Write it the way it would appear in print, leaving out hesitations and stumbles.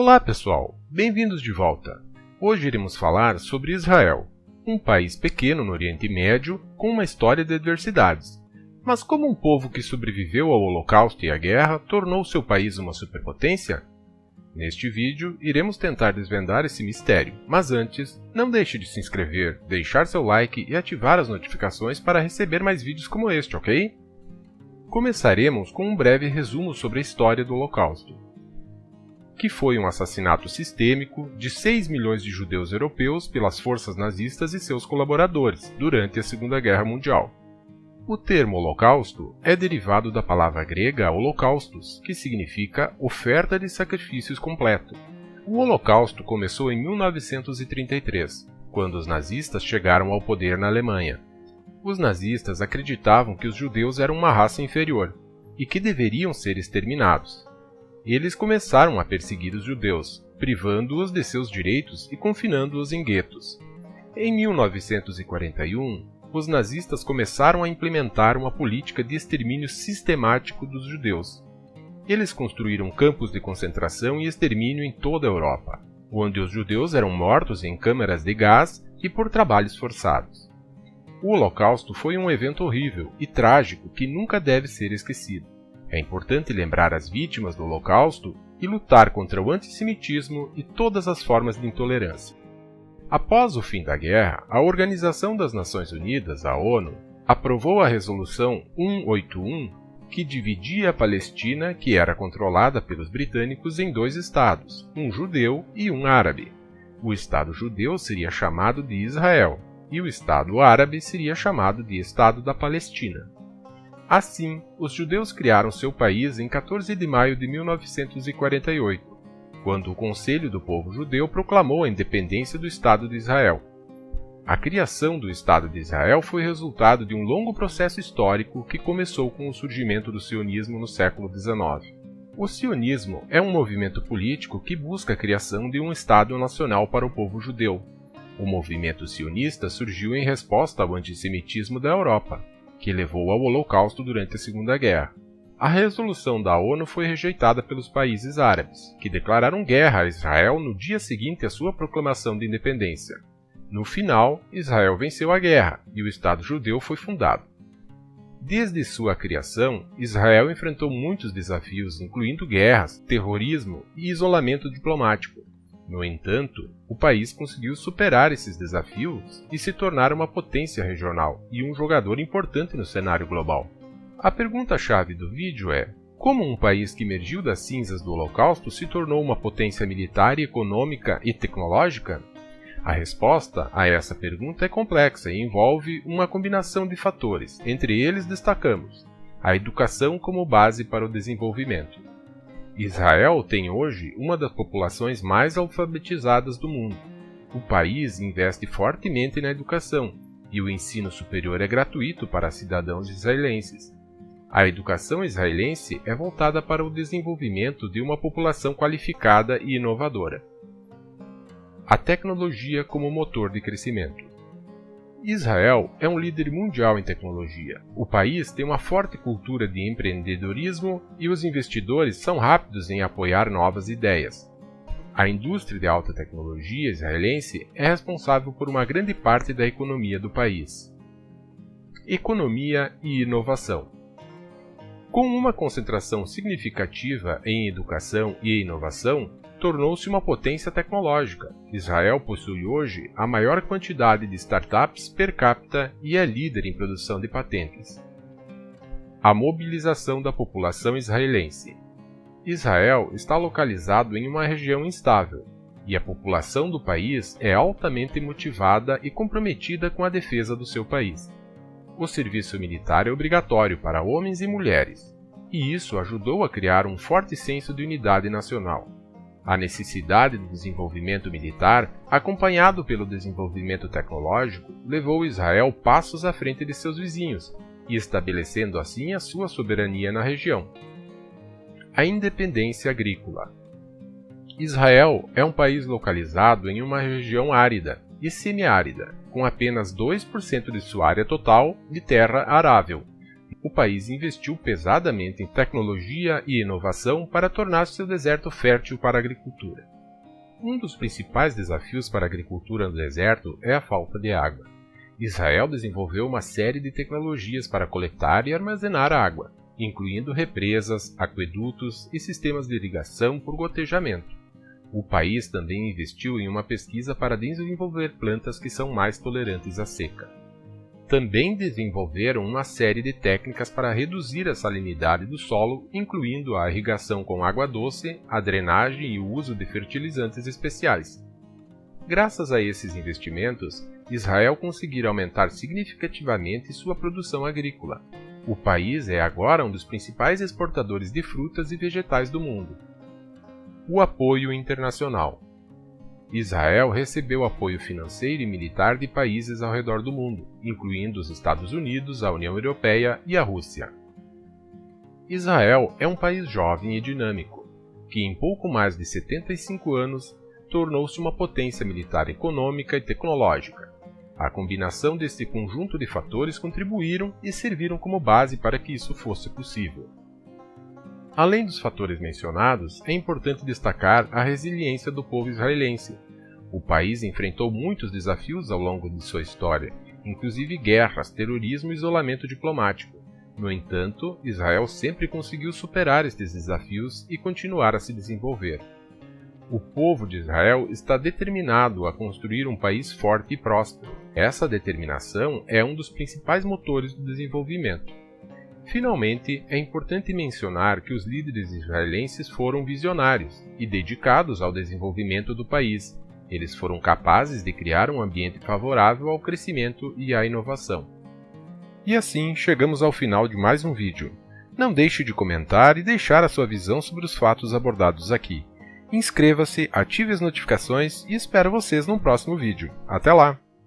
Olá pessoal, bem-vindos de volta. Hoje iremos falar sobre Israel, um país pequeno no Oriente Médio com uma história de adversidades. Mas como um povo que sobreviveu ao Holocausto e à guerra tornou seu país uma superpotência? Neste vídeo, iremos tentar desvendar esse mistério, mas antes, não deixe de se inscrever, deixar seu like e ativar as notificações para receber mais vídeos como este, ok? Começaremos com um breve resumo sobre a história do Holocausto, que foi um assassinato sistêmico de 6 milhões de judeus europeus pelas forças nazistas e seus colaboradores durante a Segunda Guerra Mundial. O termo Holocausto é derivado da palavra grega holocaustos, que significa oferta de sacrifícios completo. O Holocausto começou em 1933, quando os nazistas chegaram ao poder na Alemanha. Os nazistas acreditavam que os judeus eram uma raça inferior e que deveriam ser exterminados. Eles começaram a perseguir os judeus, privando-os de seus direitos e confinando-os em guetos. Em 1941, os nazistas começaram a implementar uma política de extermínio sistemático dos judeus. Eles construíram campos de concentração e extermínio em toda a Europa, onde os judeus eram mortos em câmaras de gás e por trabalhos forçados. O Holocausto foi um evento horrível e trágico que nunca deve ser esquecido. É importante lembrar as vítimas do Holocausto e lutar contra o antissemitismo e todas as formas de intolerância. Após o fim da guerra, a Organização das Nações Unidas, a ONU, aprovou a Resolução 181, que dividia a Palestina, que era controlada pelos britânicos, em dois estados, um judeu e um árabe. O Estado judeu seria chamado de Israel, e o Estado árabe seria chamado de Estado da Palestina. Assim, os judeus criaram seu país em 14 de maio de 1948, quando o Conselho do Povo Judeu proclamou a independência do Estado de Israel. A criação do Estado de Israel foi resultado de um longo processo histórico que começou com o surgimento do sionismo no século XIX. O sionismo é um movimento político que busca a criação de um Estado nacional para o povo judeu. O movimento sionista surgiu em resposta ao antissemitismo da Europa, que levou ao Holocausto durante a Segunda Guerra. A resolução da ONU foi rejeitada pelos países árabes, que declararam guerra a Israel no dia seguinte à sua proclamação de independência. No final, Israel venceu a guerra e o Estado judeu foi fundado. Desde sua criação, Israel enfrentou muitos desafios, incluindo guerras, terrorismo e isolamento diplomático. No entanto, o país conseguiu superar esses desafios e se tornar uma potência regional e um jogador importante no cenário global. A pergunta-chave do vídeo é: como um país que emergiu das cinzas do Holocausto se tornou uma potência militar, econômica e tecnológica? A resposta a essa pergunta é complexa e envolve uma combinação de fatores. Entre eles destacamos a educação como base para o desenvolvimento. Israel tem hoje uma das populações mais alfabetizadas do mundo. O país investe fortemente na educação, e o ensino superior é gratuito para cidadãos israelenses. A educação israelense é voltada para o desenvolvimento de uma população qualificada e inovadora. A tecnologia como motor de crescimento. Israel é um líder mundial em tecnologia. O país tem uma forte cultura de empreendedorismo e os investidores são rápidos em apoiar novas ideias. A indústria de alta tecnologia israelense é responsável por uma grande parte da economia do país. Economia e inovação. Com uma concentração significativa em educação e inovação, tornou-se uma potência tecnológica. Israel possui hoje a maior quantidade de startups per capita e é líder em produção de patentes. A mobilização da população israelense. Israel está localizado em uma região instável, e a população do país é altamente motivada e comprometida com a defesa do seu país. O serviço militar é obrigatório para homens e mulheres, e isso ajudou a criar um forte senso de unidade nacional. A necessidade do desenvolvimento militar, acompanhado pelo desenvolvimento tecnológico, levou Israel passos à frente de seus vizinhos, e estabelecendo assim a sua soberania na região. A independência agrícola. Israel é um país localizado em uma região árida e semiárida, com apenas 2% de sua área total de terra arável. O país investiu pesadamente em tecnologia e inovação para tornar seu deserto fértil para a agricultura. Um dos principais desafios para a agricultura no deserto é a falta de água. Israel desenvolveu uma série de tecnologias para coletar e armazenar água, incluindo represas, aquedutos e sistemas de irrigação por gotejamento. O país também investiu em uma pesquisa para desenvolver plantas que são mais tolerantes à seca. Também desenvolveram uma série de técnicas para reduzir a salinidade do solo, incluindo a irrigação com água doce, a drenagem e o uso de fertilizantes especiais. Graças a esses investimentos, Israel conseguiu aumentar significativamente sua produção agrícola. O país é agora um dos principais exportadores de frutas e vegetais do mundo. O apoio internacional. Israel recebeu apoio financeiro e militar de países ao redor do mundo, incluindo os Estados Unidos, a União Europeia e a Rússia. Israel é um país jovem e dinâmico, que em pouco mais de 75 anos tornou-se uma potência militar econômica e tecnológica. A combinação deste conjunto de fatores contribuíram e serviram como base para que isso fosse possível. Além dos fatores mencionados, é importante destacar a resiliência do povo israelense. O país enfrentou muitos desafios ao longo de sua história, inclusive guerras, terrorismo e isolamento diplomático. No entanto, Israel sempre conseguiu superar estes desafios e continuar a se desenvolver. O povo de Israel está determinado a construir um país forte e próspero. Essa determinação é um dos principais motores do desenvolvimento. Finalmente, é importante mencionar que os líderes israelenses foram visionários e dedicados ao desenvolvimento do país. Eles foram capazes de criar um ambiente favorável ao crescimento e à inovação. E assim, chegamos ao final de mais um vídeo. Não deixe de comentar e deixar a sua visão sobre os fatos abordados aqui. Inscreva-se, ative as notificações e espero vocês no próximo vídeo. Até lá!